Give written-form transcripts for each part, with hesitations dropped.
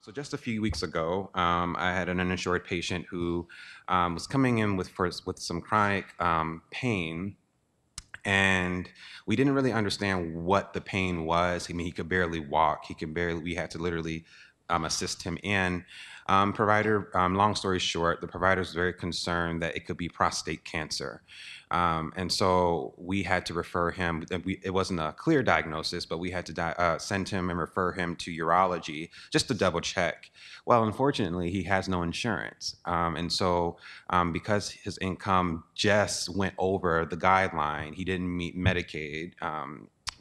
So just a few weeks ago, I had an uninsured patient who was coming in with some chronic pain, and we didn't really understand what the pain was. I mean, he could barely walk. He could barely. We had to literally assist him in. Long story short, the provider was very concerned that it could be prostate cancer. And so we had to refer him. It wasn't a clear diagnosis, but we had to send him and refer him to urology just to double check. Well, unfortunately, he has no insurance. Because his income just went over the guideline, he didn't meet Medicaid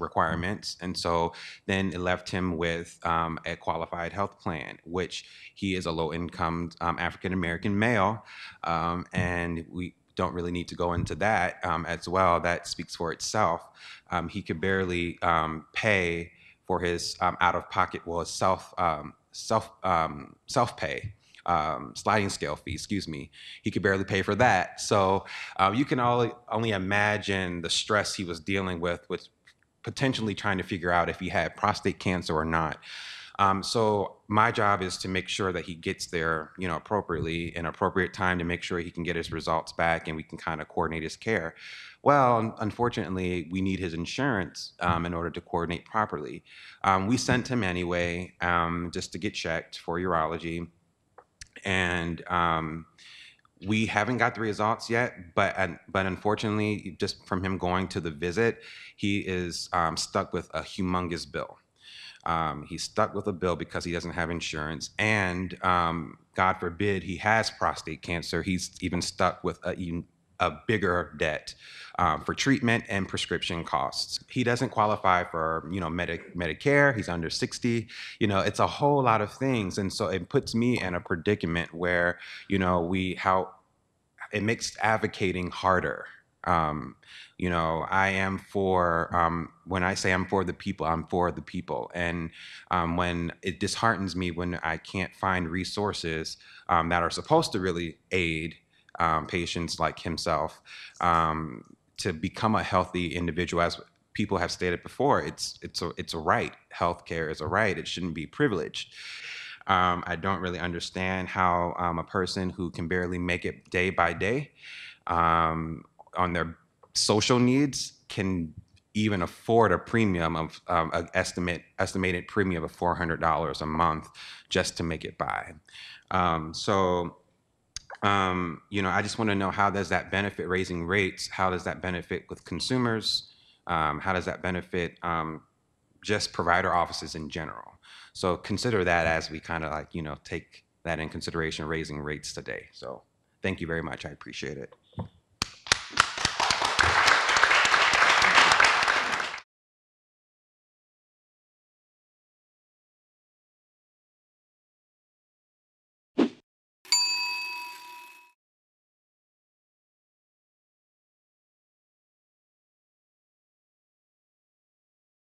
requirements. And so then it left him with a qualified health plan, which he is a low income African American male. And we don't really need to go into that as well. That speaks for itself. He could barely pay for his out of pocket, well, self pay, sliding scale fee, excuse me. He could barely pay for that. So you can only imagine the stress he was dealing with potentially trying to figure out if he had prostate cancer or not. So my job is to make sure that he gets there, appropriately in appropriate time to make sure he can get his results back and we can kind of coordinate his care. Well, unfortunately, we need his insurance in order to coordinate properly. We sent him anyway, just to get checked for urology, and we haven't got the results yet, but unfortunately, just from him going to the visit, he is stuck with a humongous bill. He's stuck with a bill because he doesn't have insurance, and God forbid he has prostate cancer. He's even stuck with a bigger debt for treatment and prescription costs. He doesn't qualify for Medicare. He's under 60. It's a whole lot of things, and so it puts me in a predicament where we how it makes advocating harder. I am for, when I say I'm for the people, I'm for the people. And when it disheartens me when I can't find resources that are supposed to really aid patients like himself to become a healthy individual, as people have stated before, it's a right. Healthcare is a right. It shouldn't be privileged. I don't really understand how a person who can barely make it day by day on their social needs can even afford a premium of an estimated premium of $400 a month just to make it by. I just want to know, how does that benefit raising rates? How does that benefit with consumers? How does that benefit just provider offices in general? So consider that as we kind of take that in consideration, raising rates today. So thank you very much. I appreciate it.